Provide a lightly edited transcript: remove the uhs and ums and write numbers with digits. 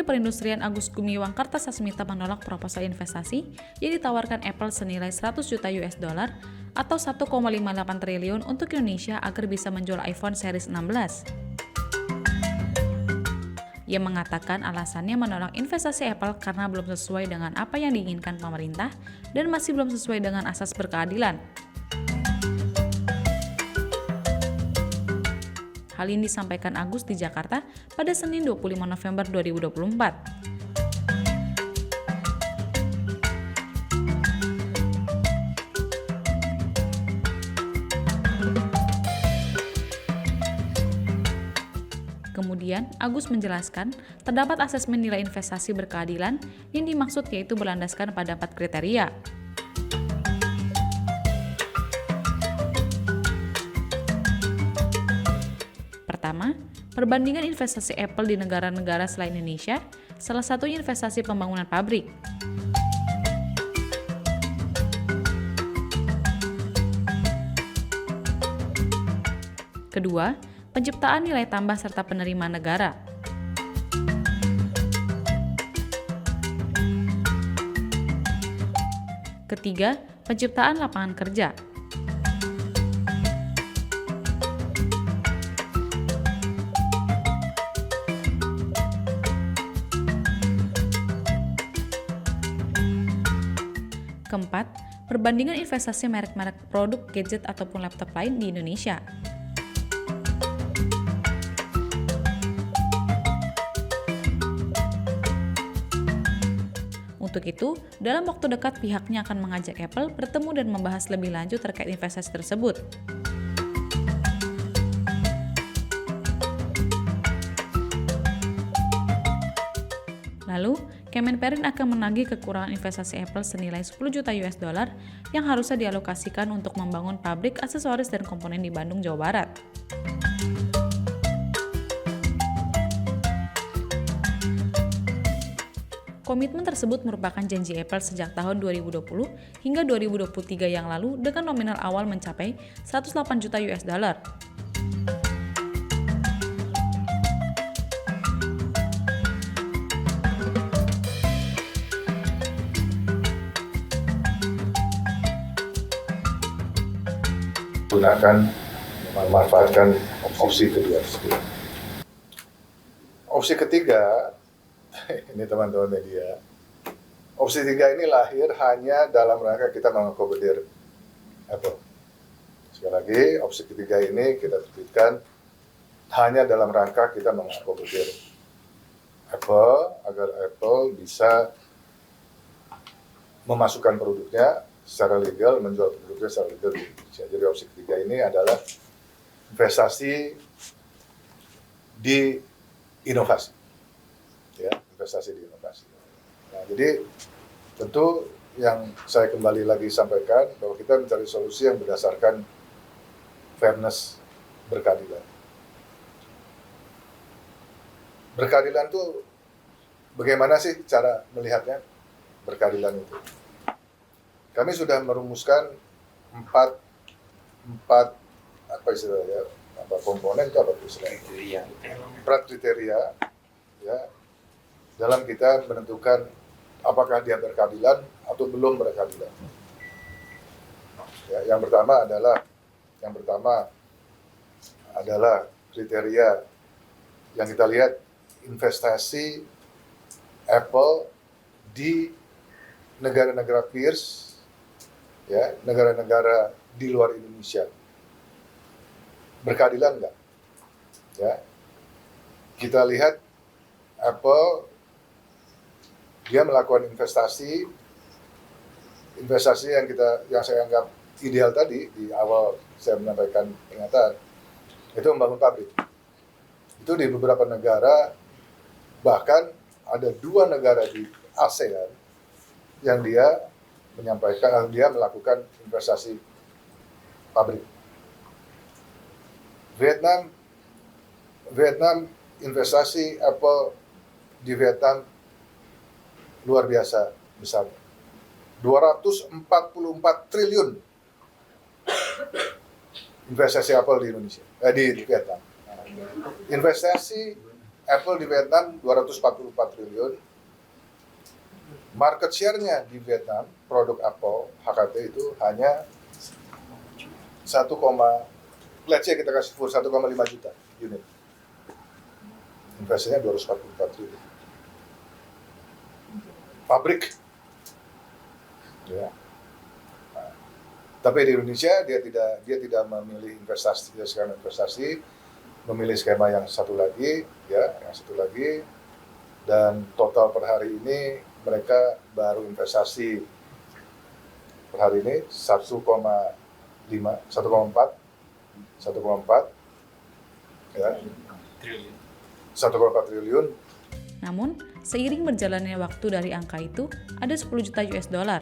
Menteri Perindustrian Agus Gumiwang Kartasasmita menolak proposal investasi yang ditawarkan Apple senilai 100 juta US dollar atau 1,58 triliun untuk Indonesia agar bisa menjual iPhone series 16. Ia mengatakan alasannya menolak investasi Apple karena belum sesuai dengan apa yang diinginkan pemerintah dan masih belum sesuai dengan asas berkeadilan. Hal ini disampaikan Agus di Jakarta pada Senin 25 November 2024. Kemudian, Agus menjelaskan, terdapat asesmen nilai investasi berkeadilan yang dimaksud yaitu berlandaskan pada 4 kriteria. Pertama, perbandingan investasi Apple di negara-negara selain Indonesia, salah satunya investasi pembangunan pabrik. Kedua, penciptaan nilai tambah serta penerimaan negara. Ketiga, penciptaan lapangan kerja. Keempat, perbandingan investasi merek-merek produk, gadget, ataupun laptop lain di Indonesia. Untuk itu, dalam waktu dekat pihaknya akan mengajak Apple bertemu dan membahas lebih lanjut terkait investasi tersebut. Lalu, Kemenperin akan menagih kekurangan investasi Apple senilai 10 juta US dollar yang harusnya dialokasikan untuk membangun pabrik aksesoris dan komponen di Bandung, Jawa Barat. Komitmen tersebut merupakan janji Apple sejak tahun 2020 hingga 2023 yang lalu dengan nominal awal mencapai 108 juta US dollar. Gunakan, memanfaatkan opsi kedua. Opsi ketiga, ini teman-teman media, opsi tiga ini lahir hanya dalam rangka kita mengakomodir Apple. Sekali lagi, opsi ketiga ini kita terbitkan hanya dalam rangka kita mengakomodir Apple, agar Apple bisa memasukkan produknya secara legal, menjual produknya secara legal di Indonesia. Jadi opsi ketiga ini adalah investasi di inovasi, ya, investasi di inovasi. Nah, jadi tentu yang saya kembali lagi sampaikan bahwa kita mencari solusi yang berdasarkan fairness, berkeadilan. Berkeadilan itu bagaimana sih cara melihatnya berkeadilan itu? Kami sudah merumuskan empat apa istilahnya, apa komponen itu apa istilahnya? Empat kriteria, ya, dalam kita menentukan apakah dia berkeadilan atau belum berkeadilan. Ya, yang pertama adalah kriteria yang kita lihat investasi Apple di negara-negara peers, ya, negara-negara di luar Indonesia. Berkeadilan enggak? Ya. Kita lihat Apple dia melakukan investasi yang saya anggap ideal tadi di awal saya menyampaikan peringatan, itu membangun pabrik. Itu di beberapa negara, bahkan ada 2 negara di ASEAN yang dia melakukan investasi pabrik. Vietnam investasi Apple di Vietnam luar biasa besar. 244 triliun investasi Apple di Indonesia, di Vietnam. Investasi Apple di Vietnam 244 triliun. Market share-nya di Vietnam, produk Apple, HKT itu hanya 1, let's say kita kasih full 1,5 juta unit. Investasinya 244 triliun. Pabrik. Ya. Nah, tapi di Indonesia dia tidak memilih skema investasi, memilih skema yang satu lagi, dan total per hari ini mereka baru investasi per hari ini 1,4 ya, 1,4 triliun. Namun, seiring berjalannya waktu dari angka itu, ada 10 juta US dollar.